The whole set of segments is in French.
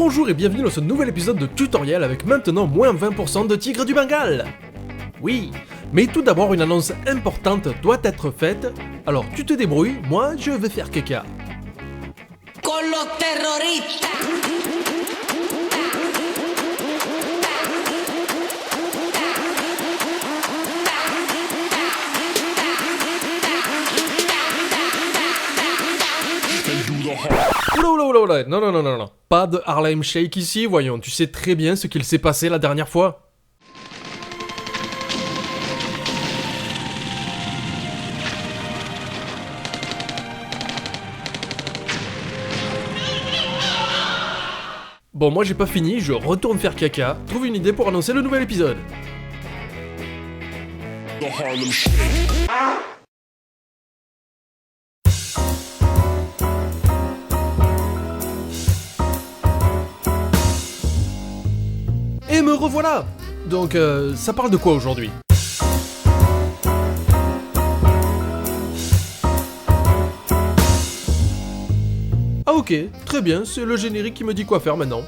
Bonjour et bienvenue dans ce nouvel épisode de tutoriel avec maintenant moins 20% de tigres du Bengale. Oui, mais tout d'abord une annonce importante doit être faite, alors tu te débrouilles, moi je vais faire caca. Con los terroristas. Oula, non, pas de Harlem Shake ici, voyons, tu sais très bien ce qu'il s'est passé la dernière fois. Bon, moi j'ai pas fini, je retourne faire caca, trouve une idée pour annoncer le nouvel épisode. Et me revoilà. Donc, ça parle de quoi aujourd'hui? Ah ok, très bien, c'est le générique qui me dit quoi faire maintenant.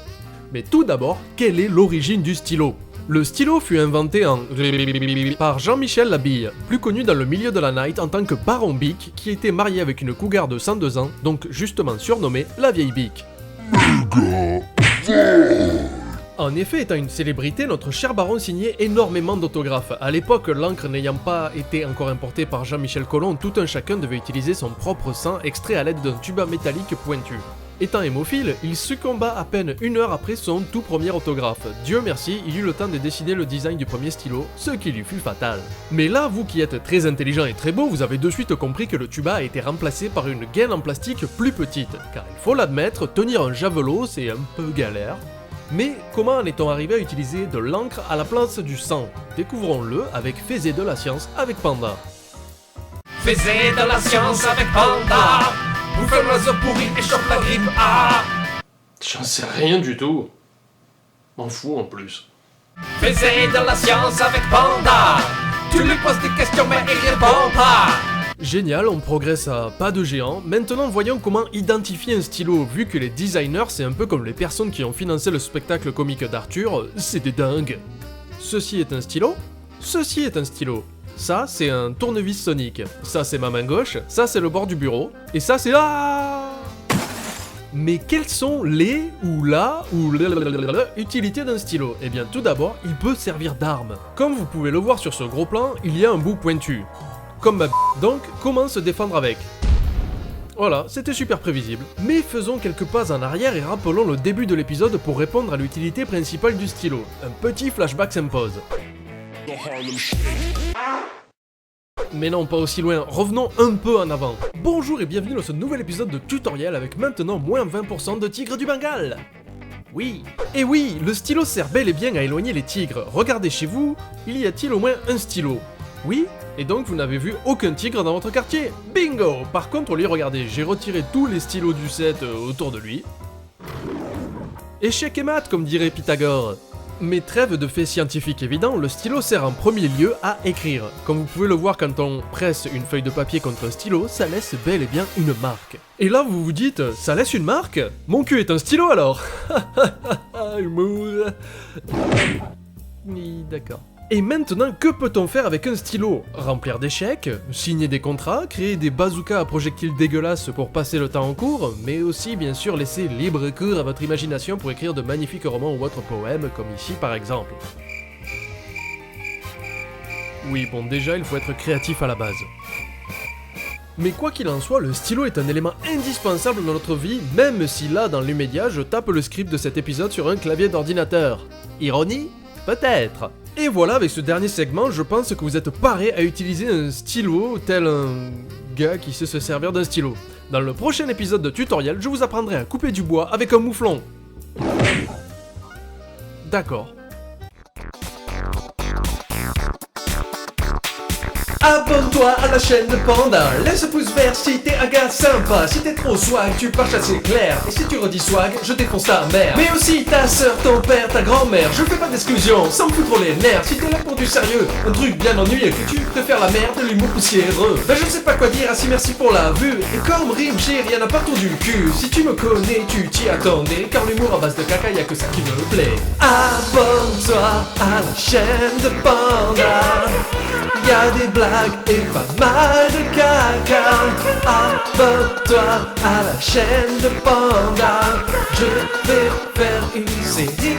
Mais tout d'abord, quelle est l'origine du stylo? Le stylo fut inventé par Jean-Michel Labille, plus connu dans le milieu de la night en tant que Baron Bic, qui était marié avec une cougar de 102 ans, donc justement surnommée la vieille Bic. En effet, étant une célébrité, notre cher baron signait énormément d'autographes. À l'époque, l'encre n'ayant pas été encore importée par Jean-Michel Colomb, tout un chacun devait utiliser son propre sang extrait à l'aide d'un tuba métallique pointu. Étant hémophile, il succomba à peine 1 heure après son tout premier autographe. Dieu merci, il eut le temps de dessiner le design du premier stylo, ce qui lui fut fatal. Mais là, vous qui êtes très intelligent et très beau, vous avez de suite compris que le tuba a été remplacé par une gaine en plastique plus petite. Car il faut l'admettre, tenir un javelot, c'est un peu galère. Mais comment en est-on arrivé à utiliser de l'encre à la place du sang? Découvrons-le avec Faisait de la science avec Panda. Faisais de la science avec Panda. Bouffe un oiseau pourri et chope la grippe A. J'en sais rien du tout. M'en fous en plus. Faisais de la science avec Panda. Tu lui poses des questions mais il répond pas. Génial, on progresse à pas de géant. Maintenant voyons comment identifier un stylo, vu que les designers c'est un peu comme les personnes qui ont financé le spectacle comique d'Arthur, c'est des dingues. Ceci est un stylo, ceci est un stylo. Ça c'est un tournevis sonique, ça c'est ma main gauche, ça c'est le bord du bureau, et ça c'est... Ah Mais quelles sont les ou la ou utilités d'un stylo? Eh bien tout d'abord, il peut servir d'arme. Comme vous pouvez le voir sur ce gros plan, il y a un bout pointu. Comme ma donc, comment se défendre avec? Voilà, c'était super prévisible. Mais faisons quelques pas en arrière et rappelons le début de l'épisode pour répondre à l'utilité principale du stylo. Un petit flashback s'impose. Mais non, pas aussi loin, revenons un peu en avant. Bonjour et bienvenue dans ce nouvel épisode de tutoriel avec maintenant moins 20% de tigres du Bengale. Oui, et oui, le stylo sert bel et bien à éloigner les tigres. Regardez chez vous, il y a-t-il au moins un stylo? Oui, et donc vous n'avez vu aucun tigre dans votre quartier. Bingo! Par contre, lui, regardez, j'ai retiré tous les stylos du set autour de lui. Échec et mat, comme dirait Pythagore. Mais trêve de faits scientifiques évidents, le stylo sert en premier lieu à écrire. Comme vous pouvez le voir quand on presse une feuille de papier contre un stylo, ça laisse bel et bien une marque. Et là vous vous dites, ça laisse une marque? Mon cul est un stylo alors. Oui, d'accord. Et maintenant, que peut-on faire avec un stylo? Remplir des chèques, signer des contrats, créer des bazookas à projectiles dégueulasses pour passer le temps en cours, mais aussi bien sûr laisser libre cours à votre imagination pour écrire de magnifiques romans ou autres poèmes, comme ici par exemple. Oui, bon déjà il faut être créatif à la base. Mais quoi qu'il en soit, le stylo est un élément indispensable dans notre vie, même si là, dans l'immédiat, je tape le script de cet épisode sur un clavier d'ordinateur. Ironie? Peut-être. Et voilà, avec ce dernier segment, je pense que vous êtes parés à utiliser un stylo tel un gars qui sait se servir d'un stylo. Dans le prochain épisode de tutoriel, je vous apprendrai à couper du bois avec un mouflon. D'accord. Abonne-toi à la chaîne de Panda, laisse pouce vert si t'es un gars sympa. Si t'es trop swag, tu pars chasser clair. Et si tu redis swag, je défonce ta mère. Mais aussi ta soeur, ton père, ta grand-mère. Je fais pas d'exclusion, ça me fout trop les nerfs. Si t'es là pour du sérieux, un truc bien ennuyeux, que tu préfères la merde de l'humour poussiéreux. Ben je sais pas quoi dire, assis merci pour la vue. Et comme rime, j'ai rien à partout du cul. Si tu me connais, tu t'y attendais. Car l'humour à base de caca, y'a que ça qui me plaît. Abonne-toi à la chaîne de Panda. Y'a des blagues et pas mal de caca. Abonne-toi à la chaîne de Panda. Je vais faire une série